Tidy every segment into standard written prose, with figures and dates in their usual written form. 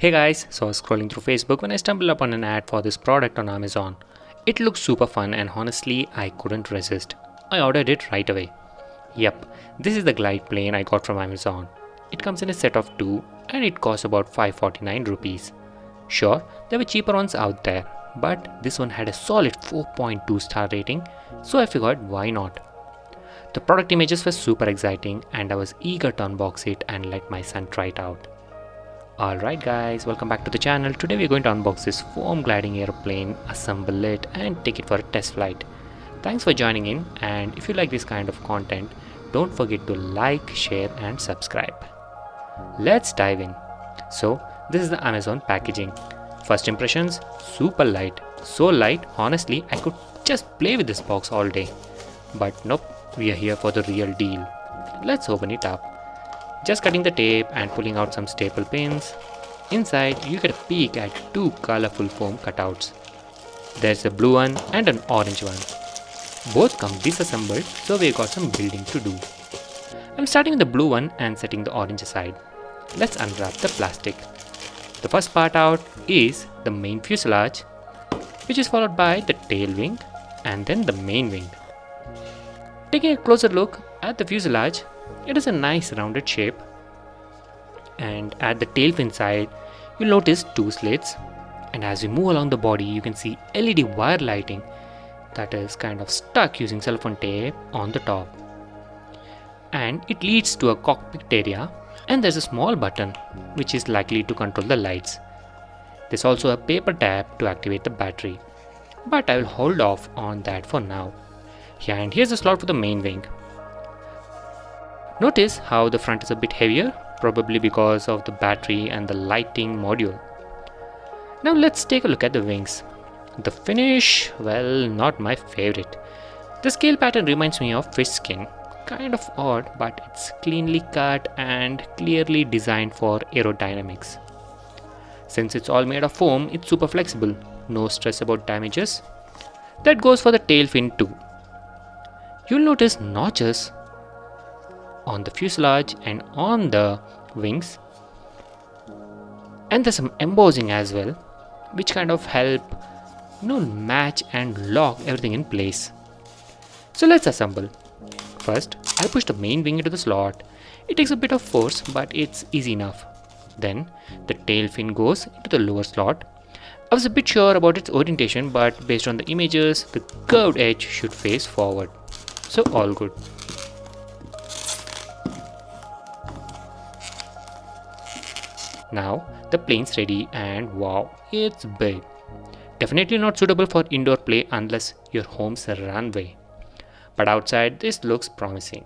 Hey guys, so I was scrolling through Facebook when I stumbled upon an ad for this product on Amazon. It looked super fun and honestly, I couldn't resist. I ordered it right away. Yep, this is the glide plane I got from Amazon. It comes in a set of two and it costs about 549 rupees. Sure, there were cheaper ones out there, but this one had a solid 4.2 star rating, so I figured why not. The product images were super exciting and I was eager to unbox it and let my son try it out. Alright guys, welcome back to the channel. Today we're going to unbox this foam gliding aeroplane, assemble it and take it for a test flight. Thanks for joining in, and if you like this kind of content, don't forget to like, share and subscribe. Let's dive in. So this is the Amazon packaging. First impressions, super light. So light, honestly I could just play with this box all day. But nope, we are here for the real deal. Let's open it up. Just cutting the tape and pulling out some staple pins. Inside you get a peek at two colorful foam cutouts. There's a blue one and an orange one. Both come disassembled, so we got some building to do. I'm starting with the blue one and setting the orange aside. Let's unwrap the plastic. The first part out is the main fuselage, which is followed by the tail wing and then the main wing. Taking a closer look at the fuselage, it is a nice rounded shape, and at the tail fin side you'll notice two slits, and as we move along the body you can see LED wire lighting that is kind of stuck using cellophane tape on the top, and it leads to a cockpit area, and there's a small button which is likely to control the lights. There's also a paper tab to activate the battery, but I will hold off on that for now. Yeah, and here's the slot for the main wing. Notice how the front is a bit heavier, probably because of the battery and the lighting module. Now let's take a look at the wings. The finish, well, not my favorite. The scale pattern reminds me of fish skin. Kind of odd, but it's cleanly cut and clearly designed for aerodynamics. Since it's all made of foam, it's super flexible. No stress about damages. That goes for the tail fin too. You'll notice notches on the fuselage and on the wings, and there's some embossing as well, which kind of help match and lock everything in place. So let's assemble. First I push the main wing into the slot. It takes a bit of force, but it's easy enough. Then the tail fin goes into the lower slot. I was a bit sure about its orientation, but based on the images the curved edge should face forward, so all good. Now the plane's ready, and wow, it's big. Definitely not suitable for indoor play unless your home's a runway. But outside this looks promising.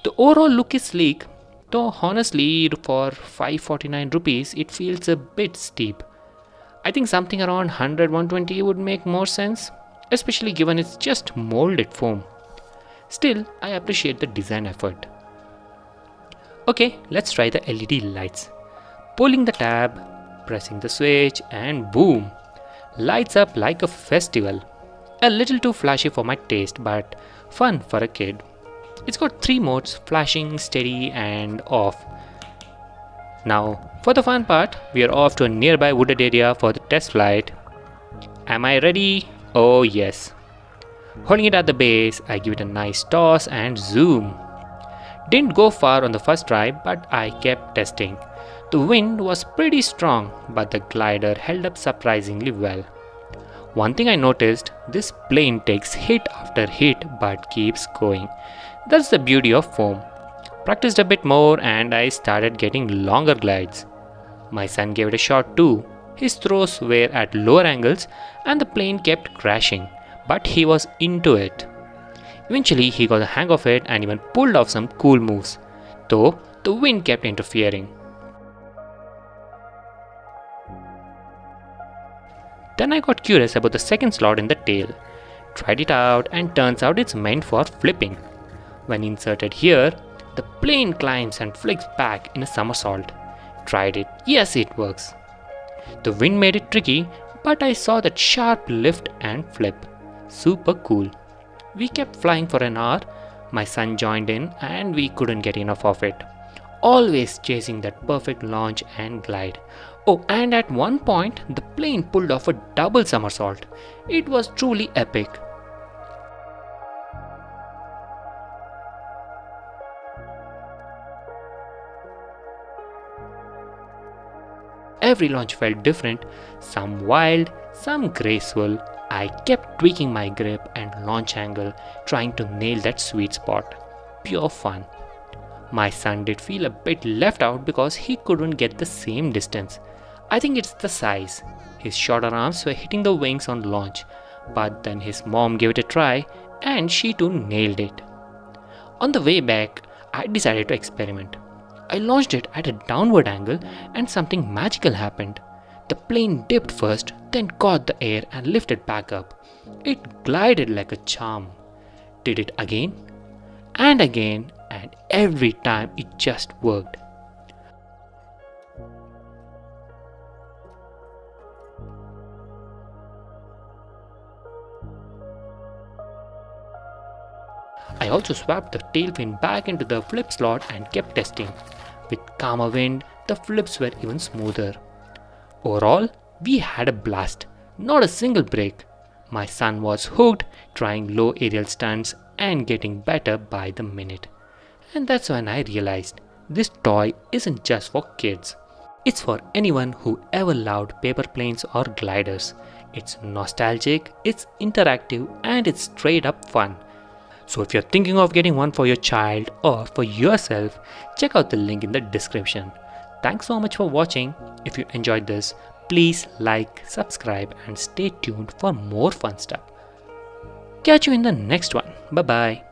The overall look is sleek, though honestly for 549 rupees it feels a bit steep. I think something around 100-120 would make more sense, especially given it's just molded foam. Still, I appreciate the design effort. Okay, let's try the LED lights. Pulling the tab, pressing the switch, and boom! Lights up like a festival. A little too flashy for my taste, but fun for a kid. It's got 3 modes: flashing, steady, and off. Now, for the fun part, we are off to a nearby wooded area for the test flight. Am I ready? Oh yes. Holding it at the base, I give it a nice toss and zoom. Didn't go far on the first try, but I kept testing. The wind was pretty strong, but the glider held up surprisingly well. One thing I noticed, this plane takes hit after hit but keeps going. That's the beauty of foam. Practiced a bit more and I started getting longer glides. My son gave it a shot too. His throws were at lower angles and the plane kept crashing, but he was into it. Eventually he got the hang of it and even pulled off some cool moves, though the wind kept interfering. Then I got curious about the second slot in the tail. Tried it out and turns out it's meant for flipping. When inserted here, the plane climbs and flicks back in a somersault. Tried it, yes it works. The wind made it tricky, but I saw that sharp lift and flip. Super cool. We kept flying for an hour. My son joined in and we couldn't get enough of it. Always chasing that perfect launch and glide. Oh, and at one point, the plane pulled off a double somersault. It was truly epic. Every launch felt different, some wild, some graceful. I kept tweaking my grip and launch angle, trying to nail that sweet spot. Pure fun. My son did feel a bit left out because he couldn't get the same distance. I think it's the size. His shorter arms were hitting the wings on launch, but then his mom gave it a try and she too nailed it. On the way back, I decided to experiment. I launched it at a downward angle and something magical happened. The plane dipped first, then caught the air and lifted back up. It glided like a charm. Did it again and again, and every time it just worked. I also swapped the tail fin back into the flip slot and kept testing. With calmer wind, the flips were even smoother. Overall, we had a blast. Not a single break. My son was hooked, trying low aerial stunts and getting better by the minute. And that's when I realized this toy isn't just for kids. It's for anyone who ever loved paper planes or gliders. It's nostalgic, it's interactive, and it's straight up fun. So if you're thinking of getting one for your child or for yourself, check out the link in the description. Thanks so much for watching. If you enjoyed this, please like, subscribe, and stay tuned for more fun stuff. Catch you in the next one. Bye bye.